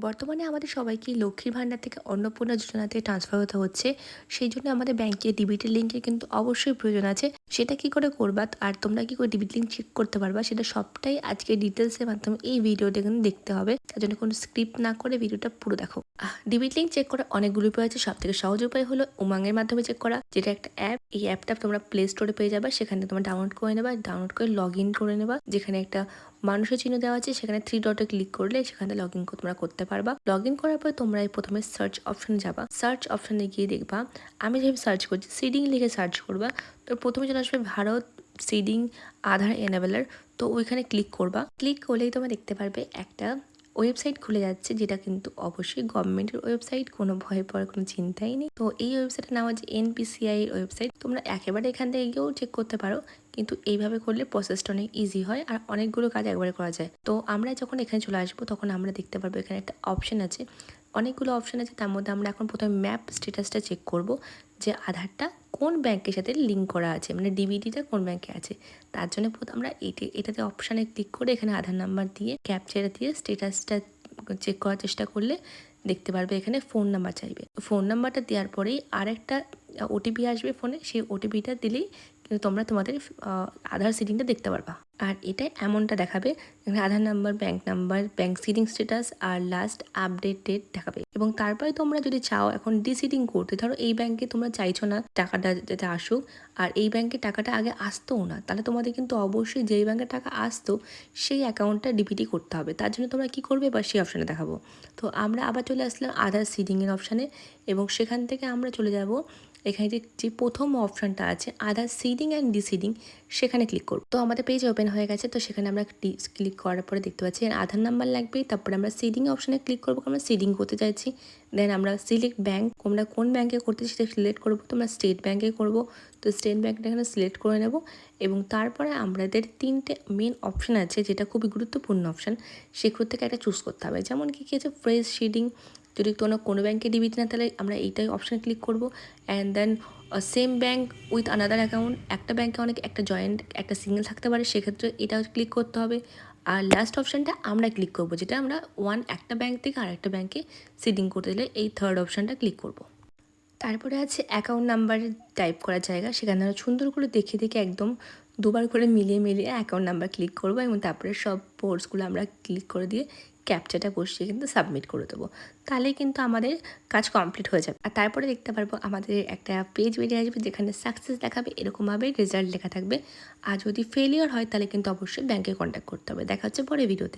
বর্তমানে আমাদের সবাইকে লক্ষ্মীর ভান্ডার থেকে অন্নপূর্ণা যোজনাতে ট্রান্সফার হতে হচ্ছে। সেই জন্য আমাদের ব্যাংকে ডিবিটি লিঙ্কের কিন্তু অবশ্যই প্রয়োজন আছে। সেটা কি করে করবা আর তোমরা কি করে ডিবিটি লিঙ্ক চেক করতে পারবা সেটা সবটাই আজকে ডিটেলসের মাধ্যমে এই ভিডিওটা কিন্তু দেখতে হবে। তার জন্য কোনো স্ক্রিপ্ট না করে ভিডিওটা পুরো দেখো। ডিবিটি লিঙ্ক চেক করার অনেকগুলো উপায় আছে। সব থেকে সহজ উপায় হলো উমাংয়ের মাধ্যমে চেক করা, যেটা একটা অ্যাপ। এই অ্যাপটা তোমরা প্লে স্টোরে পেয়ে যাবে, সেখানে তোমরা ডাউনলোড করে নেবা, ডাউনলোড করে লগ ইন করে নেবা। যেখানে একটা মানুষের চিহ্ন দেওয়া আছে, সেখানে 3 ডটে ক্লিক করলে সেখানে লগ ইন তোমরা করতে পারবা। লগ ইন করার পর তোমরা প্রথমে সার্চ অপশনে যাবা। সার্চ অপশনে গিয়ে দেখবা, আমি যেভাবে সার্চ করছি সিডিং লিখে সার্চ করবা। তো প্রথমে চলে আসবে ভারত সিডিং আধার এনাবেলার। তো ওইখানে ক্লিক করবা। ক্লিক করলেই তোমরা দেখতে পারবে একটা ওয়েবসাইট খুলে যাচ্ছে, যেটা কিন্তু অবশ্যই গভর্নমেন্টের ওয়েবসাইট, কোনো ভয় পাওয়ার কোনো চিন্তাই নেই। তো এই ওয়েবসাইটের নাম হচ্ছে এনপিসিআই এর ওয়েবসাইট। তোমরা একেবারে এখান থেকে গিয়েও চেক করতে পারো, কিন্তু এইভাবে করলে প্রসেসটা অনেক ইজি হয় আর অনেকগুলো কাজ একবারে করা যায়। তো আমরা যখন এখানে চলে আসবো তখন আমরা দেখতে পারবো এখানে একটা অপশন আছে, অনেকগুলো অপশন আছে। তার মধ্যে আমরা এখন প্রথমে ম্যাপ স্ট্যাটাসটা চেক করব, যে আধারটা কোন ব্যাংকের সাথে লিঙ্ক করা আছে, মানে ডিবিটিটা কোন ব্যাংকে আছে। তার জন্য আমরা এটাতে অপশানে ক্লিক করে এখানে আধার নাম্বার দিয়ে ক্যাপচারে দিয়ে স্ট্যাটাসটা চেক করার চেষ্টা করলে দেখতে পারবে এখানে ফোন নাম্বার চাইবে। ফোন নাম্বারটা দেওয়ার পরেই আরেকটা ওটিপি আসবে ফোনে, সেই ওটিপিটা দিলেই কিন্তু তোমরা তোমাদের আধার সিডিংটা দেখতে পারবা। আর এটা এমনটা দেখাবে, এখানে Aadhaar number, bank number, bank seeding status আর লাস্ট আপডেট ডেট দেখাবে। এবং তারপরে তোমরা যদি চাও এখন ডিসিডিং করতে, ধরো এই ব্যাংকে তোমরা চাইছো না টাকাটা যাতে আসুক, আর এই ব্যাংকে টাকাটা আগে আসতোও না, তাহলে তোমাদের কিন্তু অবশ্যই যেই ব্যাংকে টাকা আসতো সেই অ্যাকাউন্টটা ডিপিটি করতে হবে। তার জন্য তোমরা কি করবে বা সেই অপশানে দেখাবো। তো আমরা আবার চলে আসলাম আধার সিডিংয়ের অপশানে, এবং সেখান থেকে আমরা চলে যাব এখানে যে প্রথম অপশানটা আছে আধার সিডিং অ্যান্ড ডিসিডিং, সেখানে ক্লিক করব। তো আমাদের পেজ ওপেন হয়ে গেছে। তো সেখানে আমরা ক্লিক করার পরে দেখতে পাচ্ছি আধার নাম্বার লাগবে। তারপরে আমরা সিডিং অপশানে ক্লিক করবো, আমরা সিডিং করতে চাইছি। দেন আমরা সিলেক্ট ব্যাঙ্ক, আমরা কোন ব্যাঙ্কে করতে সেটা সিলেক্ট করবো। তো আমরা স্টেট ব্যাঙ্কে করবো, তো স্টেট ব্যাঙ্কটা এখানে সিলেক্ট করে নেব। এবং তারপরে আমাদের 3টে মেন অপশান আছে, যেটা খুবই গুরুত্বপূর্ণ অপশান, সেগুলো থেকে একটা চুজ করতে হবে। যেমন কি আছে ফ্রেশ সিডিং, যদি কোনো ব্যাঙ্কে ডিবিটি না, তাহলে আমরা এইটাই অপশানে ক্লিক করবো। And then same bank with another account, একটা ব্যাঙ্কে অনেক একটা জয়েন্ট একটা সিঙ্গেল থাকতে পারে, সেক্ষেত্রে এটাও ক্লিক করতে হবে। আর লাস্ট অপশানটা আমরা ক্লিক করবো, যেটা আমরা একটা ব্যাঙ্ক থেকে আরেকটা ব্যাঙ্কে সিডিং করতে দিলে এই থার্ড অপশানটা ক্লিক করব। তারপরে আছে অ্যাকাউন্ট নাম্বার টাইপ করার জায়গা, সেখানে আমরা সুন্দর করে দেখে দেখে একদম দুবার করে মিলিয়ে মিলিয়ে অ্যাকাউন্ট নাম্বার ক্লিক করবো, এবং তারপরে সব পোর্টসগুলো আমরা ক্লিক করে দিয়ে ক্যাপচাটা বসিয়ে কিন্তু সাবমিট করে দেবো। তাহলেই কিন্তু আমাদের কাজ কমপ্লিট হয়ে যাবে। আর তারপরে দেখতে পারবো আমাদের একটা পেজ বেরিয়ে আসবে, যেখানে সাকসেস দেখাবে, এরকমভাবে রেজাল্ট লেখা থাকবে। আর যদি ফেলিওর হয় তাহলে কিন্তু অবশ্যই ব্যাঙ্কে কন্ট্যাক্ট করতে হবে। দেখা হচ্ছে পরে ভিডিওতে।